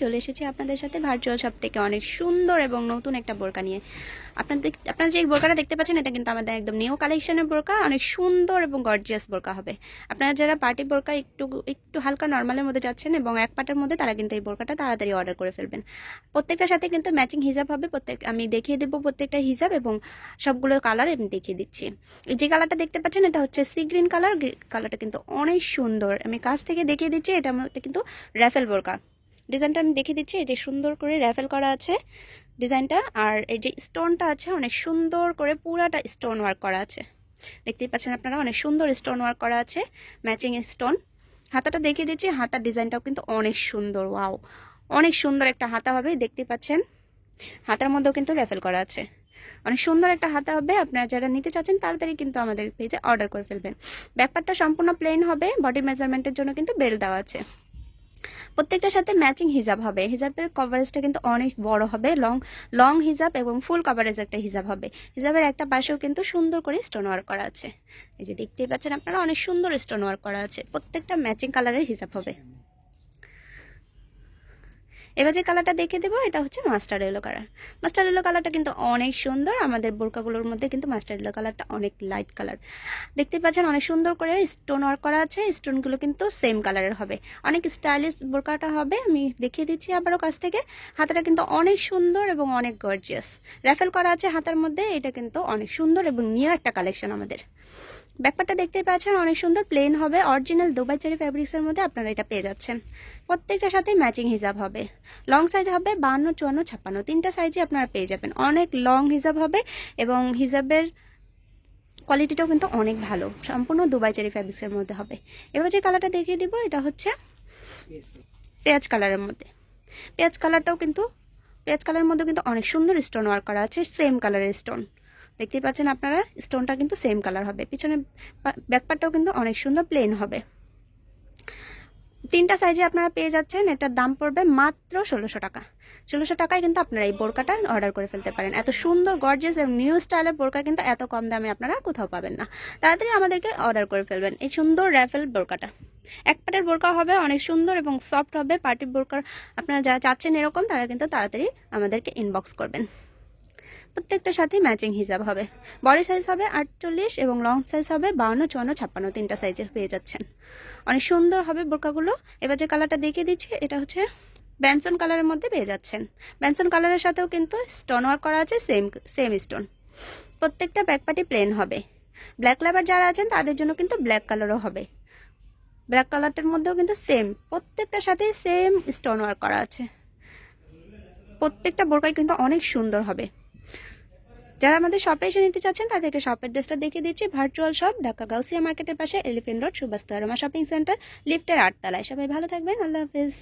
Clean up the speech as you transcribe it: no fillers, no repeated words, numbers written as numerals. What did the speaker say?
চলে এসেছি আপনাদের সাথে ভার্চুয়াল শপ থেকে অনেক সুন্দর এবং নতুন একটা বোরকা নিয়ে। আপনারা যে বোরকাটা দেখতে পাচ্ছেন এটা কিন্তু আমাদের একদম নিউ কালেকশনের বোরকা, অনেক সুন্দর এবং গর্জিয়াস বোরকা হবে। আপনারা যারা পার্টি বোরকা একটু হালকা নর্মালের মধ্যে যাচ্ছেন এবং এক পাটের মধ্যে, তারা কিন্তু এই বোরকাটা তাড়াতাড়ি অর্ডার করে ফেলবেন। প্রত্যেকটার সাথে কিন্তু ম্যাচিং হিজাব হবে। আমি দেখিয়ে দেবো প্রত্যেকটা হিজাব এবং সবগুলো কালার আমি দেখিয়ে দিচ্ছি। যে কালারটা দেখতে পাচ্ছেন এটা হচ্ছে সি গ্রিন কালার। কালারটা কিন্তু অনেক সুন্দর, আমি কাছ থেকে দেখিয়ে দিচ্ছি। এটার মধ্যে কিন্তু র্যাফেল বোরকা ডিজাইনটা আমি দেখিয়ে দিচ্ছি। এই যে সুন্দর করে র্যাফেল করা আছে ডিজাইনটা, আর এই যে স্টোনটা আছে অনেক সুন্দর করে পুরাটা স্টোন ওয়ার্ক করা আছে। দেখতেই পাচ্ছেন আপনারা, অনেক সুন্দর স্টোন ওয়ার্ক করা আছে, ম্যাচিং স্টোন। হাতাটা দেখিয়ে দিচ্ছি, হাতার ডিজাইনটাও কিন্তু অনেক সুন্দর। ওয়াও, অনেক সুন্দর একটা হাতা হবে। দেখতে পাচ্ছেন হাতার মধ্যেও কিন্তু র্যাফেল করা আছে, অনেক সুন্দর একটা হাতা হবে। আপনারা যারা নিতে চাচ্ছেন তাড়াতাড়ি কিন্তু আমাদের পেজে অর্ডার করে ফেলবেন। ব্যাকপার্টটা সম্পূর্ণ প্লেন হবে, বডি মেজারমেন্টের জন্য কিন্তু বেল্ট দেওয়া আছে। প্রত্যেকটার সাথে ম্যাচিং হিজাব হবে। হিজাবের কভারেজটা কিন্তু অনেক বড় হবে, লং হিজাব এবং ফুল কভারেজ একটা হিজাব হবে। হিজাবের একটা পাশেও কিন্তু সুন্দর করে স্টোন ওয়ার্ক করা আছে। এই যে দেখতেই পাচ্ছেন আপনারা, অনেক সুন্দর স্টোন ওয়ার্ক করা আছে। প্রত্যেকটা ম্যাচিং কালারের হিজাব হবে। এবার যে কালারটা দেখে দেবো এটা হচ্ছে master yellow colour. Master yellow কালারটা কিন্তু অনেক সুন্দর। আমাদের বোরকাগুলোর মধ্যে কিন্তু মাস্টার ইয়েলো কালারটা অনেক লাইট কালার। দেখতে পাচ্ছেন অনেক সুন্দর করে স্টোন ওয়ার্ক করা আছে। স্টোনগুলো কিন্তু সেম কালারের হবে, অনেক স্টাইলিশ বোরকাটা হবে। আমি দেখিয়ে দিচ্ছি আবারও কাছ থেকে। হাতাটা কিন্তু অনেক সুন্দর এবং অনেক গর্জিয়াস র্যাফেল করা আছে হাতার মধ্যে। এটা কিন্তু অনেক সুন্দর এবং নিউ একটা কালেকশন আমাদের। ব্যাকপার্টটা দেখতে পাচ্ছেন অনেক সুন্দর প্লেন হবে, অরিজিনাল দুবাই চেরি ফ্যাব্রিক্সের মধ্যে আপনারা এটা পেয়ে যাচ্ছেন। প্রত্যেকটার সাথে ম্যাচিং হিজাব হবে। লং সাইজ হবে 52, 54, 56, তিনটা সাইজে আপনারা পেয়ে যাবেন। অনেক লং হিজাব হবে এবং হিজাবের কোয়ালিটিটাও কিন্তু অনেক ভালো, সম্পূর্ণ দুবাই চেরি ফ্যাব্রিক্সের মধ্যে হবে। এবার যে কালারটা দেখিয়ে দিব এটা হচ্ছে পেঁয়াজ কালারের মধ্যে। পেঁয়াজ কালারের মধ্যে কিন্তু অনেক সুন্দর স্টোন ওয়ার্ক করা আছে, সেম কালারের স্টোন। দেখতেই পাচ্ছেন আপনারা, স্টোনটা কিন্তু সেম কালার হবে। পিছনে ব্যাকপার্টটাও কিন্তু অনেক সুন্দর প্লেন হবে। তিনটা সাইজে আপনারা পেয়ে যাচ্ছেন। এটার দাম পড়বে মাত্র 1600 টাকা। 1600 টাকায় কিন্তু আপনারা এই বোরকাটা অর্ডার করে ফেলতে পারেন। এত সুন্দর গর্জিয়াস এবং নিউ স্টাইলের বোরকা কিন্তু এত কম দামে আপনারা কোথাও পাবেন না। তাড়াতাড়ি আমাদেরকে অর্ডার করে ফেলবেন এই সুন্দর র্যাফেল বোরকাটা। এক পাটের বোরকা হবে, অনেক সুন্দর এবং সফট হবে। পার্টি বোরকা আপনারা যারা চাচ্ছেন এরকম, তারা কিন্তু তাড়াতাড়ি আমাদেরকে ইনবক্স করবেন। প্রত্যেকটার সাথে ম্যাচিং হিজাব হবে। বডি সাইজ হবে 48 এবং লং সাইজ হবে 52, 54, 56, তিনটা সাইজে পেয়ে যাচ্ছেন। অনেক সুন্দর হবে বোরকাগুলো। এবার যে কালারটা দেখিয়ে দিচ্ছি এটা হচ্ছে বেনসন কালারের মধ্যে পেয়ে যাচ্ছেন। বেনসন কালারের সাথেও কিন্তু স্টোন ওয়ার্ক করা আছে, সেম স্টোন। প্রত্যেকটা ব্যাকপার্টি প্লেন হবে। ব্ল্যাক লাভার যারা আছেন তাদের জন্য কিন্তু ব্ল্যাক কালারও হবে। ব্ল্যাক কালারটার মধ্যেও কিন্তু সেম, প্রত্যেকটার সাথে সেম স্টোন ওয়ার্ক করা আছে। প্রত্যেকটা বোরকাই কিন্তু অনেক সুন্দর হবে। যারা আমাদের শপে এসে নিতে চাচ্ছেন তাদেরকে শপের ড্রেসটা দেখিয়ে দিচ্ছি। ভার্চুয়াল শপ, ঢাকা গাউসিয়া মার্কেটের পাশে, এলিফ্যান্ট রোড, সুভাষ তরমা শপিং সেন্টার, লিফটের 8 তলায়। সবাই ভালো থাকবেন, আল্লাহ হাফেজ।